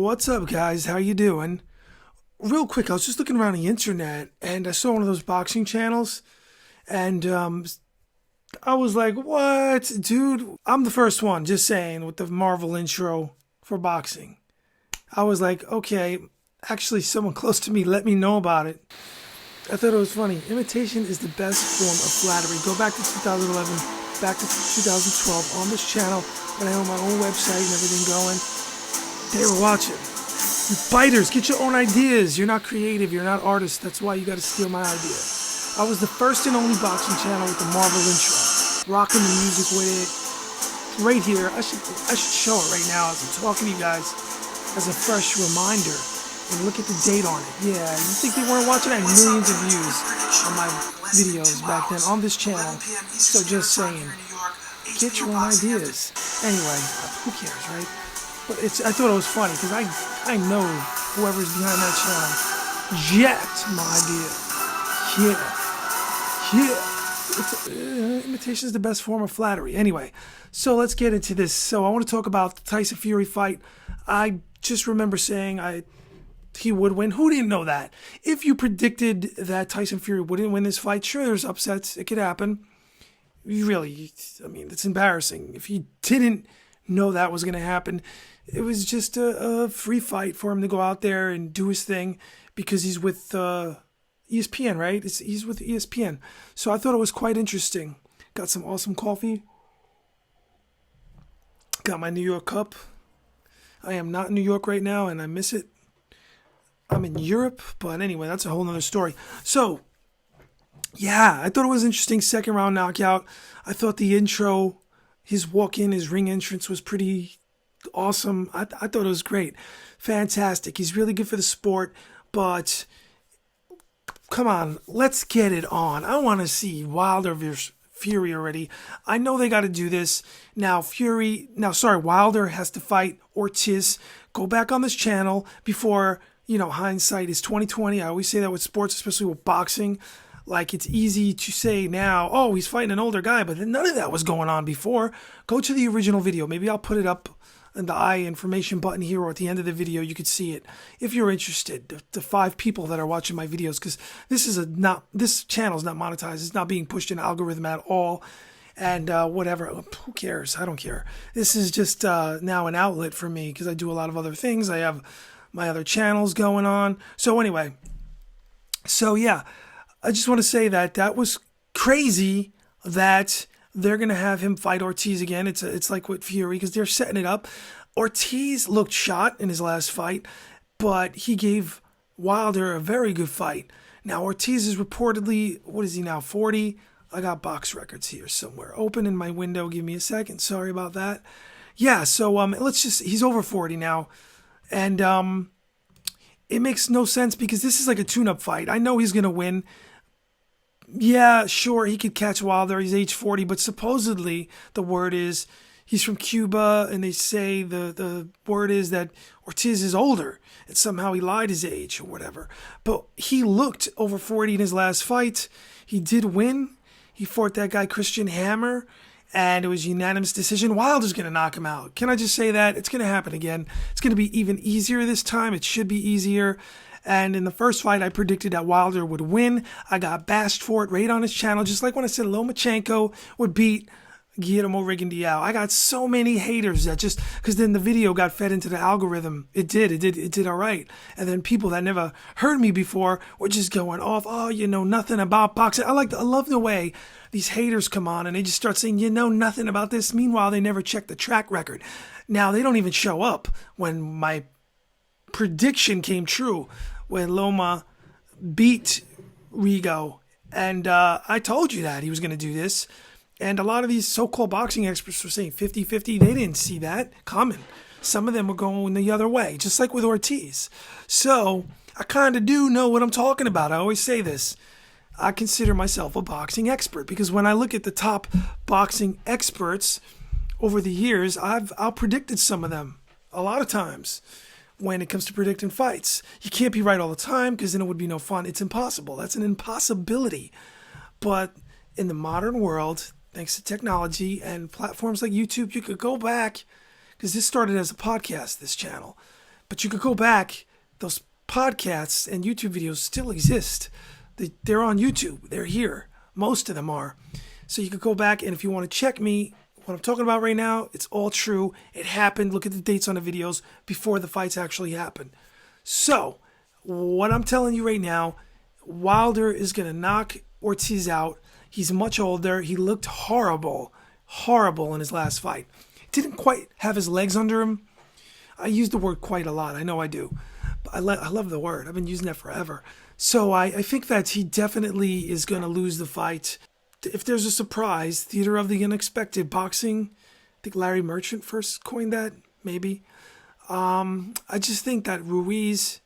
What's up, guys? How you doing? Real quick, I was just looking around the internet and I saw one of those boxing channels, and I was like, "What, dude?" I'm the first one, just saying, with the Marvel intro for boxing. I was like, "Okay, actually, someone close to me let me know about it." I thought it was funny. Imitation is the best form of flattery. Go back to 2011, back to 2012 on this channel when I own my own website and everything going. They were watching. You biters, get your own ideas. You're not creative. You're not artists. That's why you got to steal my idea. I was the first and only boxing channel with the Marvel intro. Rocking the music with it. Right here. I should show it right now as I'm talking to you guys as a fresh reminder. And look at the date on it. Yeah, you think they weren't watching? I had millions of views on my videos back then on this channel. So just saying, get your own ideas. Anyway, who cares, right? But I thought it was funny because I know whoever's behind that channel jacked my idea. Yeah. Imitation is the best form of flattery. Anyway, so let's get into this. So I want to talk about the Tyson Fury fight. I just remember saying he would win. Who didn't know that? If you predicted that Tyson Fury wouldn't win this fight, sure, there's upsets. It could happen. It's embarrassing. If you didn't know that was going to happen, it was just a free fight for him to go out there and do his thing because he's with ESPN, right? He's with ESPN. So I thought it was quite interesting. Got some awesome coffee. Got my New York cup. I am not in New York right now, and I miss it. I'm in Europe, but anyway, that's a whole nother story. So, yeah, I thought it was interesting. Second round knockout. I thought the intro, his walk-in, his ring entrance was pretty awesome. I thought it was great. Fantastic. He's really good for the sport, but come on, let's get it on. I want to see Wilder versus Fury already. I know they got to do this. Wilder has to fight Ortiz. Go back on this channel before, hindsight is 2020. I always say that with sports, especially with boxing. Like, it's easy to say now, oh, he's fighting an older guy, but none of that was going on before. Go to the original video. Maybe I'll put it up in the I information button here, or at the end of the video, you could see it if you're interested. The 5 people that are watching my videos, because this channel is not monetized. It's not being pushed in algorithm at all. And whatever, who cares? I don't care. This is just now an outlet for me because I do a lot of other things. I have my other channels going on. So anyway, yeah, I just want to say that was crazy that they're going to have him fight Ortiz again. It's like with Fury because they're setting it up. Ortiz looked shot in his last fight, but he gave Wilder a very good fight. Now, Ortiz is reportedly, what is he now, 40? I got box records here somewhere. Open in my window. Give me a second. Sorry about that. Yeah, so he's over 40 now. And it makes no sense because this is like a tune-up fight. I know he's going to win. Yeah, sure, he could catch Wilder. He's age 40, but supposedly the word is he's from Cuba, and they say the word is that Ortiz is older, and somehow he lied his age or whatever. But he looked over 40 in his last fight. He did win. He fought that guy Christian Hammer, and it was a unanimous decision. Wilder's going to knock him out. Can I just say that? It's going to happen again. It's going to be even easier this time. It should be easier. And in the first fight, I predicted that Wilder would win. I got bashed for it right on his channel, just like when I said Lomachenko would beat Guillermo Rigondeaux. I got so many haters that just because then the video got fed into the algorithm. It did all right. And then people that never heard me before were just going off. Oh, you know nothing about boxing. I love the way these haters come on and they just start saying, you know nothing about this. Meanwhile, they never check the track record. Now, they don't even show up when my prediction came true, when Loma beat Rigo. And I told you that he was going to do this. And a lot of these so-called boxing experts were saying 50-50. They didn't see that coming. Some of them were going the other way, just like with Ortiz. So I kind of do know what I'm talking about. I always say this. I consider myself a boxing expert because when I look at the top boxing experts over the years, I've out-predicted some of them a lot of times. When it comes to predicting fights, you can't be right all the time because then it would be no fun. It's impossible. That's an impossibility. But in the modern world, thanks to technology and platforms like YouTube, you could go back because this started as a podcast, this channel. But you could go back. Those podcasts and YouTube videos still exist. They're on YouTube. They're here. Most of them are. So you could go back, and if you want to check me, what I'm talking about right now, it's all true. It happened. Look at the dates on the videos before the fights actually happened. So, what I'm telling you right now, Wilder is going to knock Ortiz out. He's much older. He looked horrible in his last fight. Didn't quite have his legs under him. I use the word quite a lot. I know I do. But I love the word. I've been using that forever. So I think that he definitely is going to lose the fight. If there's a surprise, theater of the unexpected, boxing, I think Larry Merchant first coined that, maybe. I just think that Ortiz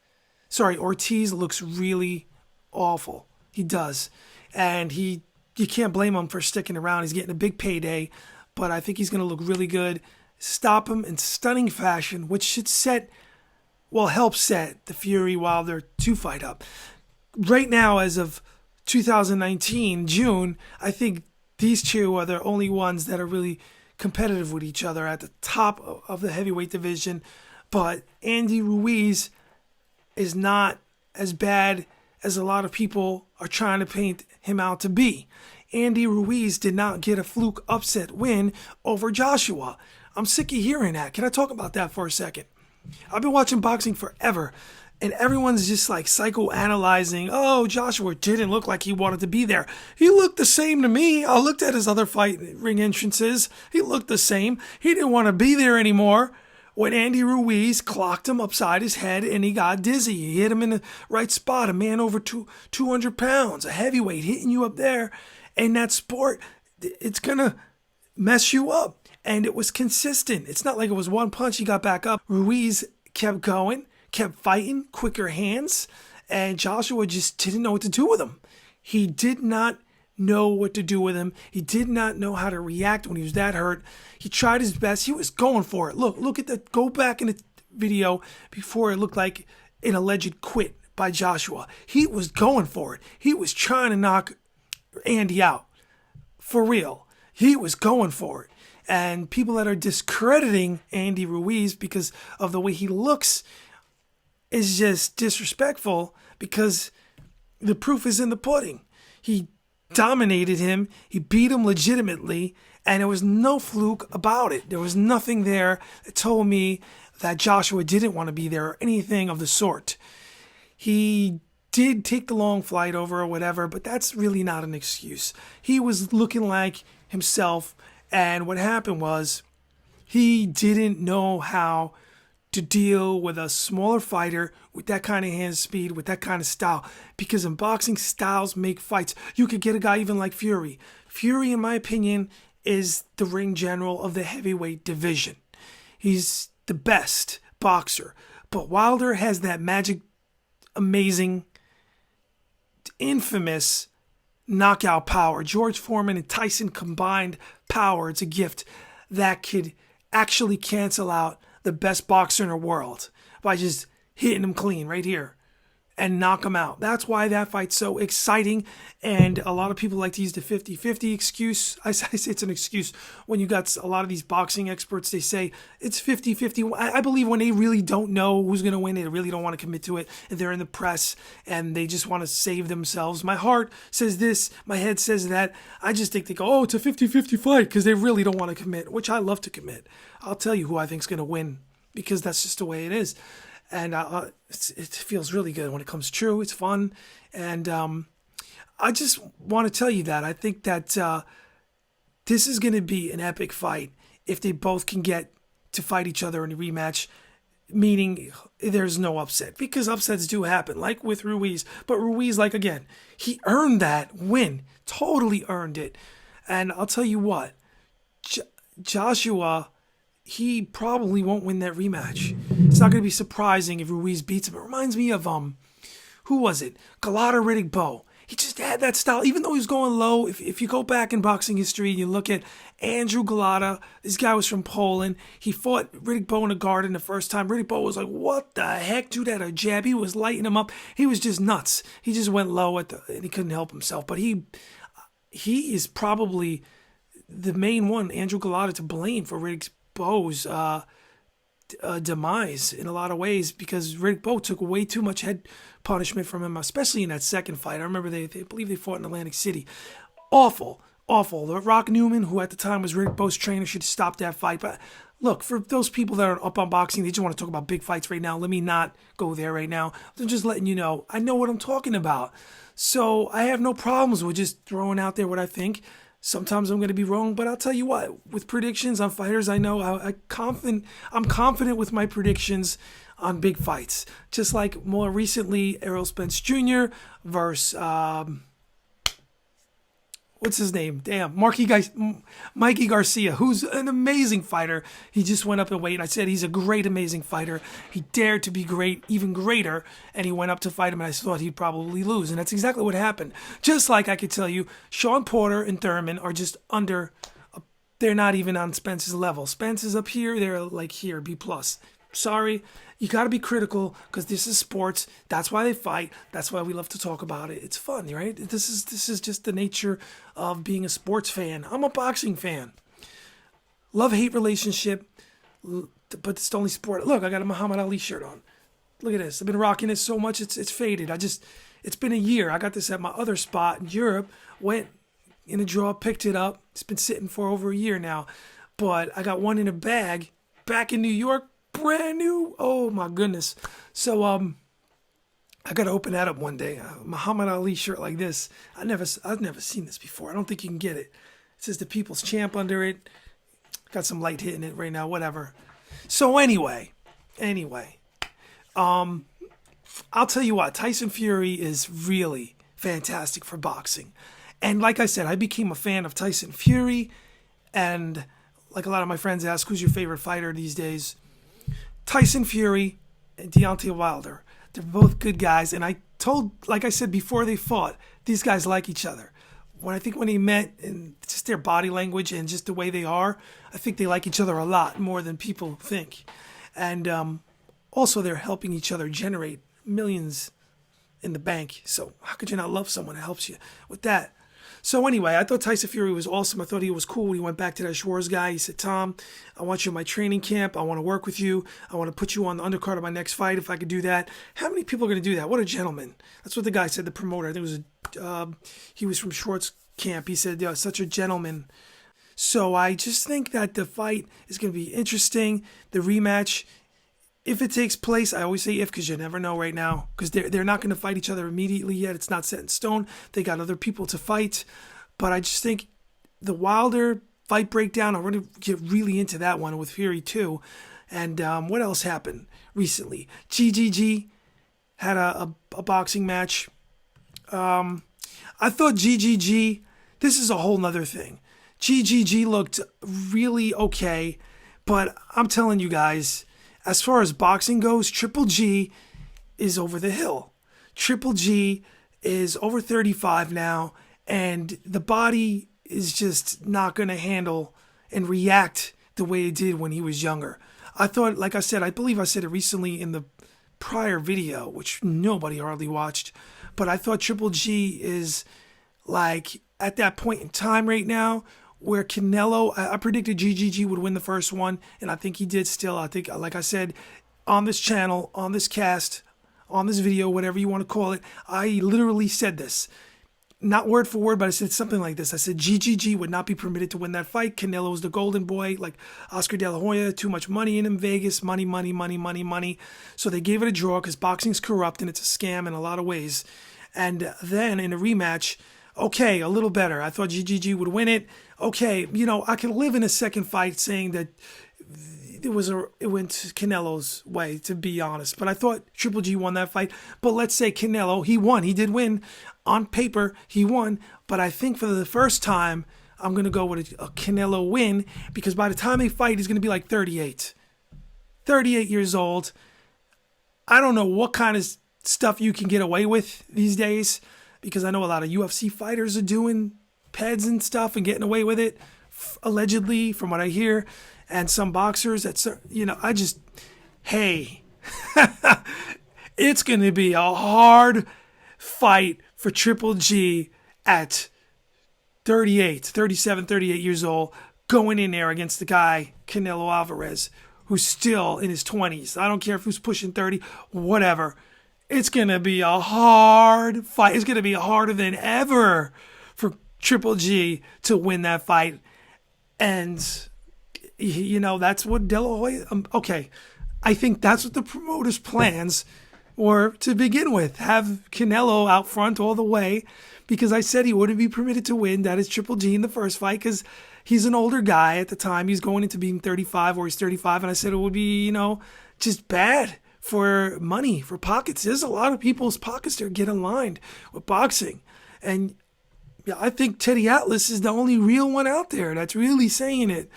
looks really awful. He does. And you can't blame him for sticking around. He's getting a big payday, but I think he's going to look really good. Stop him in stunning fashion, which should help set the Fury Wilder 2 fight up. Right now, as of 2019, June, I think these two are the only ones that are really competitive with each other at the top of the heavyweight division. But Andy Ruiz is not as bad as a lot of people are trying to paint him out to be. Andy Ruiz did not get a fluke upset win over Joshua. I'm sick of hearing that. Can I talk about that for a second? I've been watching boxing forever, and everyone's just like psychoanalyzing, oh, Joshua didn't look like he wanted to be there. He looked the same to me. I looked at his other fight ring entrances. He looked the same. He didn't want to be there anymore. When Andy Ruiz clocked him upside his head and he got dizzy. He hit him in the right spot. A man over 200 pounds, a heavyweight hitting you up there. In that sport, it's going to mess you up. And it was consistent. It's not like it was one punch, he got back up. Ruiz kept going, kept fighting, quicker hands, and Joshua just didn't know what to do with him. He did not know what to do with him. He did not know how to react when he was that hurt. He tried his best. He was going for it. Look at that. Go back in the video before it looked like an alleged quit by Joshua. He was going for it. He was trying to knock Andy out. For real. He was going for it. And people that are discrediting Andy Ruiz because of the way he looks is just disrespectful, because the proof is in the pudding. He dominated him. He beat him legitimately, and there was no fluke about it. There was nothing there that told me that Joshua didn't want to be there or anything of the sort. He did take the long flight over or whatever, but that's really not an excuse. He was looking like himself. And what happened was he didn't know how to deal with a smaller fighter with that kind of hand speed, with that kind of style. Because in boxing, styles make fights. You could get a guy even like Fury. Fury, in my opinion, is the ring general of the heavyweight division. He's the best boxer. But Wilder has that magic, amazing, infamous knockout power. George Foreman and Tyson combined power. It's a gift that could actually cancel out the best boxer in the world by just hitting him clean right here and knock him out. That's why that fight's so exciting. And a lot of people like to use the 50-50 excuse. I say it's an excuse when you got a lot of these boxing experts. They say it's 50-50. I believe when they really don't know who's going to win, they really don't want to commit to it. And they're in the press and they just want to save themselves. My heart says this. My head says that. I just think they go, oh, it's a 50-50 fight, because they really don't want to commit, which I love to commit. I'll tell you who I think is going to win, because that's just the way it is. And it feels really good when it comes true. It's fun. And I just want to tell you that. I think that this is going to be an epic fight if they both can get to fight each other in a rematch, meaning there's no upset. Because upsets do happen, like with Ruiz. But Ruiz, again, he earned that win. Totally earned it. And I'll tell you what, Joshua, he probably won't win that rematch. It's not going to be surprising if Ruiz beats him. It reminds me of, who was it? Galata Riddick Bowe. He just had that style, even though he was going low. If you go back in boxing history and you look at Andrew Galata, this guy was from Poland. He fought Riddick Bowe in the garden the first time. Riddick Bowe was like, what the heck? Dude had a jab. He was lighting him up. He was just nuts. He just went low and he couldn't help himself. But he is probably the main one, Andrew Galata, to blame for Riddick Bowe's demise in a lot of ways because Riddick Bowe took way too much head punishment from him, especially in that second fight. I remember they believe they fought in Atlantic City. Awful. The Rock Newman, who at the time was Riddick Bowe's trainer, should have stopped that fight. But look, for those people that are up on boxing, they just want to talk about big fights right now. Let me not go there right now. I'm just letting you know, I know what I'm talking about. So I have no problems with just throwing out there what I think. Sometimes I'm going to be wrong, but I'll tell you what, with predictions on fighters, I know I'm confident with my predictions on big fights. Just like more recently, Errol Spence Jr. versus what's his name? Damn, Mikey Garcia, who's an amazing fighter. He just went up in weight. I said he's a great, amazing fighter. He dared to be great, even greater, and he went up to fight him, and I thought he'd probably lose, and that's exactly what happened. Just like I could tell you, Sean Porter and Thurman are just under. They're not even on Spence's level. Spence is up here. They're like here, B+. Sorry. You got to be critical because this is sports. That's why they fight. That's why we love to talk about it. It's fun, right? This is just the nature of being a sports fan. I'm a boxing fan. Love-hate relationship, but it's the only sport. Look, I got a Muhammad Ali shirt on. Look at this. I've been rocking it so much it's faded. It's been a year. I got this at my other spot in Europe. Went in a draw, picked it up. It's been sitting for over a year now. But I got one in a bag back in New York. Brand new. Oh my goodness. So I gotta open that up one day. Muhammad Ali shirt like this. I've never seen this before. I don't think you can get it. It says the People's Champ under it. Got some light hitting it right now. Whatever. So anyway, I'll tell you what. Tyson Fury is really fantastic for boxing, and like I said, I became a fan of Tyson Fury, and like a lot of my friends ask, who's your favorite fighter these days? Tyson Fury and Deontay Wilder. They're both good guys. And like I said before they fought, these guys like each other. When they met and just their body language and just the way they are, I think they like each other a lot more than people think. And also they're helping each other generate millions in the bank. So how could you not love someone that helps you with that? So anyway, I thought Tyson Fury was awesome. I thought he was cool when he went back to that Shwarz guy. He said, Tom, I want you in my training camp. I want to work with you. I want to put you on the undercard of my next fight if I could do that. How many people are going to do that? What a gentleman. That's what the guy said, the promoter. I think it was he was from Schwartz camp. He said, yeah, such a gentleman. So I just think that the fight is going to be interesting. The rematch, if it takes place, I always say if because you never know right now because they're not going to fight each other immediately yet. It's not set in stone. They got other people to fight. But I just think the Wilder fight breakdown, I'm going to get really into that one with Fury too. And what else happened recently? GGG had a boxing match. I thought GGG, this is a whole nother thing. GGG looked really okay. But I'm telling you guys, as far as boxing goes, Triple G is over the hill. Triple G is over 35 now, and the body is just not going to handle and react the way it did when he was younger. I thought, like I said, I believe I said it recently in the prior video, which nobody hardly watched, but I thought Triple G is like at that point in time right now where Canelo, I predicted GGG would win the first one, and I think he did still. I think, like I said, on this channel, on this cast, on this video, whatever you want to call it, I literally said this. Not word for word, but I said something like this. I said GGG would not be permitted to win that fight. Canelo was the golden boy, like Oscar De La Hoya, too much money in Vegas, money. So they gave it a draw because boxing's corrupt and it's a scam in a lot of ways. And then in a rematch, okay, a little better. I thought GGG would win it. Okay, I can live in a second fight saying that it went Canelo's way, to be honest. But I thought Triple G won that fight. But let's say Canelo, he won. He did win. On paper, he won. But I think for the first time, I'm going to go with a Canelo win because by the time they fight, he's going to be like 38. 38 years old. I don't know what kind of stuff you can get away with these days because I know a lot of UFC fighters are doing peds and stuff and getting away with it, allegedly, from what I hear. And some boxers, it's going to be a hard fight for Triple G at 37, 38 years old, going in there against the guy, Canelo Alvarez, who's still in his 20s. I don't care if who's pushing 30, whatever. It's going to be a hard fight. It's going to be harder than ever for Triple G to win that fight. And, that's what De La Hoya... okay, I think that's what the promoters' plans were to begin with. Have Canelo out front all the way, because I said he wouldn't be permitted to win. That is Triple G in the first fight, because he's an older guy at the time. He's going into being 35, or he's 35, and I said it would be, just bad for money, for pockets. There's a lot of people's pockets that get aligned with boxing. And I think Teddy Atlas is the only real one out there that's really saying it.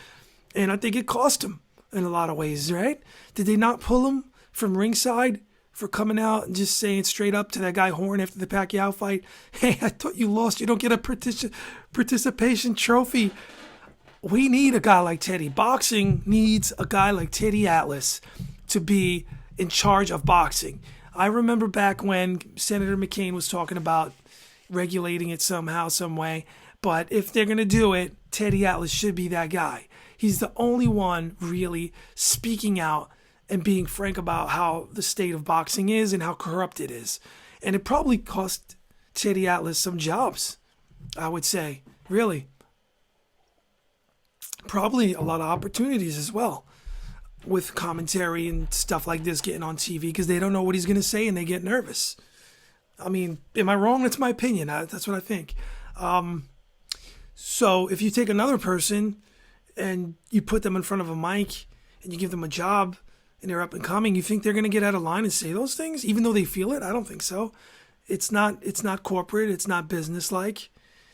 And I think it cost him in a lot of ways, right? Did they not pull him from ringside for coming out and just saying straight up to that guy Horn after the Pacquiao fight, hey, I thought you lost. You don't get a participation trophy. We need a guy like Teddy. Boxing needs a guy like Teddy Atlas to be in charge of boxing. I remember back when Senator McCain was talking about regulating it somehow, some way. But if they're going to do it, Teddy Atlas should be that guy. He's the only one really speaking out and being frank about how the state of boxing is and how corrupt it is. And it probably cost Teddy Atlas some jobs, I would say. Really. Probably a lot of opportunities as well, with commentary and stuff like this getting on TV, because they don't know what he's going to say and they get nervous. I mean, am I wrong? That's my opinion. That's what I think. So if you take another person and you put them in front of a mic and you give them a job and they're up and coming, you think they're going to get out of line and say those things, even though they feel it? I don't think so. It's not corporate. It's not business-like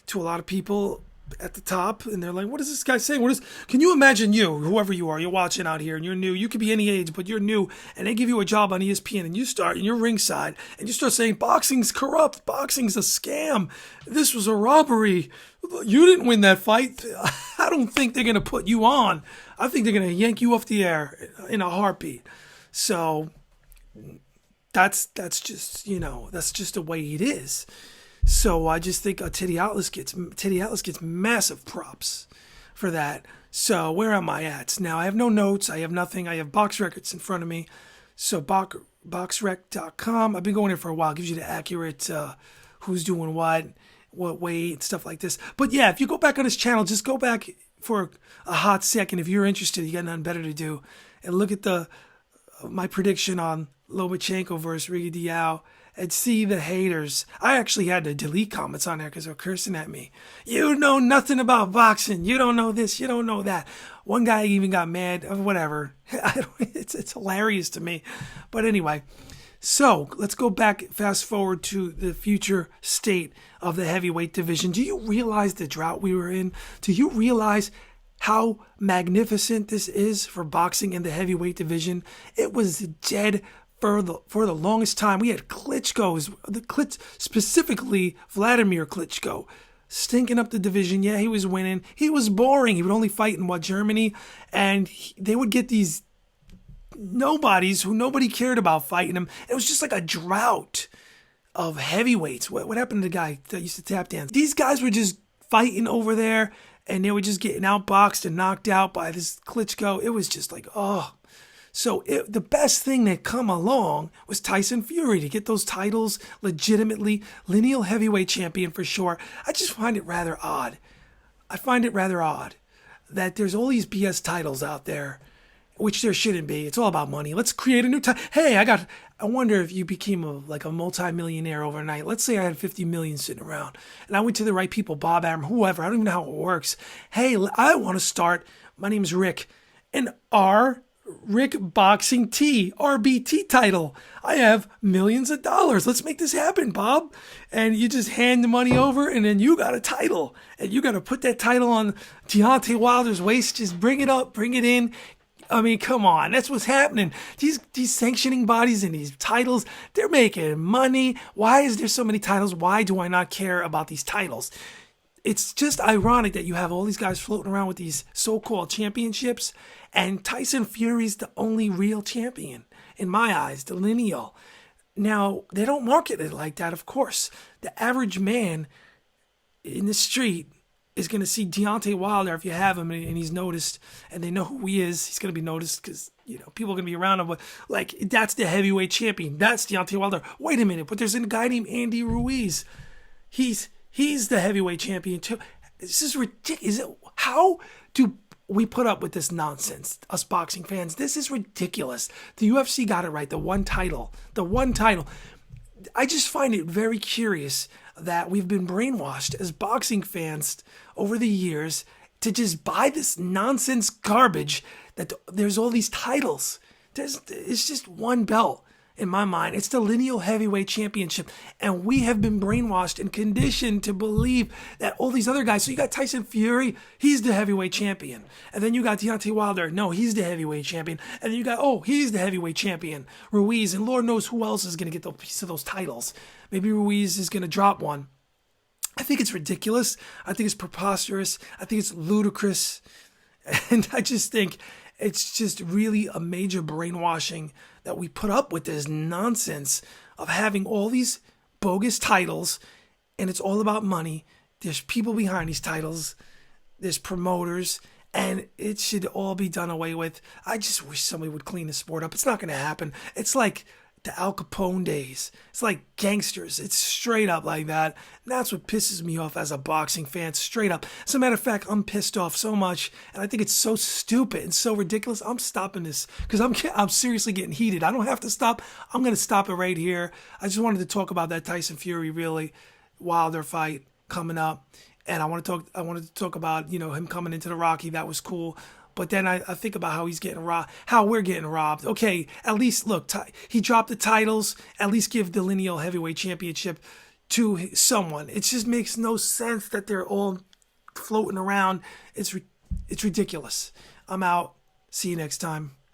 to a lot of people at the top, and they're like, what is this guy saying? Can you imagine whoever you are, you're watching out here and you're new, you could be any age, but you're new, and they give you a job on ESPN and you start and you're ringside and you start saying boxing's corrupt, boxing's a scam, this was a robbery, you didn't win that fight. I don't think they're going to put you on. I think they're going to yank you off the air in a heartbeat. So that's just, that's just the way it is. So I just think Teddy Atlas gets massive props for that. So where am I at? Now I have no notes. I have nothing. I have box records in front of me. So boxrec.com. I've been going there for a while. It gives you the accurate who's doing what weight, stuff like this. But yeah, if you go back on his channel, just go back for a hot second. If you're interested, you got nothing better to do, and look at my prediction on Lomachenko versus Ricky Diao. And see the haters. I actually had to delete comments on there because they were cursing at me. You know nothing about boxing. You don't know this. You don't know that. One guy even got mad. Whatever. It's hilarious to me. But anyway, so let's go back, fast forward to the future state of the heavyweight division. Do you realize the drought we were in? Do you realize how magnificent this is for boxing in the heavyweight division? It was dead for the longest time. We had specifically Vladimir Klitschko, stinking up the division. Yeah, he was winning. He was boring. He would only fight in Germany, and they would get these nobodies who nobody cared about fighting him. It was just like a drought of heavyweights. What happened to the guy that used to tap dance? These guys were just fighting over there, and they were just getting outboxed and knocked out by this Klitschko. It was just like, oh. So the best thing that come along was Tyson Fury to get those titles legitimately, lineal heavyweight champion for sure. I just find it rather odd. That there's all these BS titles out there, which there shouldn't be. It's all about money. Let's create a new title. Hey, I wonder if you became a multi-millionaire overnight. Let's say I had 50 million sitting around and I went to the right people, Bob Arum, whoever. I don't even know how it works. Hey, I want to start. My name's Rick. And Rick Boxing T, RBT title. I have millions of dollars. Let's make this happen, Bob. And you just hand the money over, and then you got a title. And you got to put that title on Deontay Wilder's waist. Just bring it up, bring it in. I mean, come on. That's what's happening. These sanctioning bodies and these titles, they're making money. Why is there so many titles? Why do I not care about these titles? It's just ironic that you have all these guys floating around with these so-called championships, and Tyson Fury's the only real champion, in my eyes, the lineal. Now, they don't market it like that, of course. The average man in the street is going to see Deontay Wilder, if you have him and he's noticed, and they know who he is, he's going to be noticed because people are going to be around him, but like, that's the heavyweight champion. That's Deontay Wilder. Wait a minute, but there's a guy named Andy Ruiz. He's the heavyweight champion too. This is ridiculous. How do we put up with this nonsense, us boxing fans? This is ridiculous. The UFC got it right. The one title. I just find it very curious that we've been brainwashed as boxing fans over the years to just buy this nonsense garbage that there's all these titles. It's just one belt in my mind. It's the lineal heavyweight championship. And we have been brainwashed and conditioned to believe that all these other guys. So you got Tyson Fury, he's the heavyweight champion. And then you got Deontay Wilder, no, he's the heavyweight champion. And then you got, he's the heavyweight champion, Ruiz. And Lord knows who else is going to get a piece of those titles. Maybe Ruiz is going to drop one. I think it's ridiculous. I think it's preposterous. I think it's ludicrous. And I just think it's just really a major brainwashing that we put up with this nonsense of having all these bogus titles, and it's all about money. There's people behind these titles. There's promoters, and it should all be done away with. I just wish somebody would clean the sport up. It's not going to happen. It's like the Al Capone days. It's like gangsters. It's straight up like that. And that's what pisses me off as a boxing fan, straight up. As a matter of fact, I'm pissed off so much, and I think it's so stupid and so ridiculous. I'm stopping this because I'm seriously getting heated. I don't have to stop. I'm going to stop it right here. I just wanted to talk about that Tyson Fury really Wilder fight coming up, and I wanted to talk about him coming into the Rocky. That was cool. But then I think about how he's getting robbed, how we're getting robbed. Okay, at least, look, he dropped the titles. At least give the lineal heavyweight championship to someone. It just makes no sense that they're all floating around. It's ridiculous. I'm out. See you next time.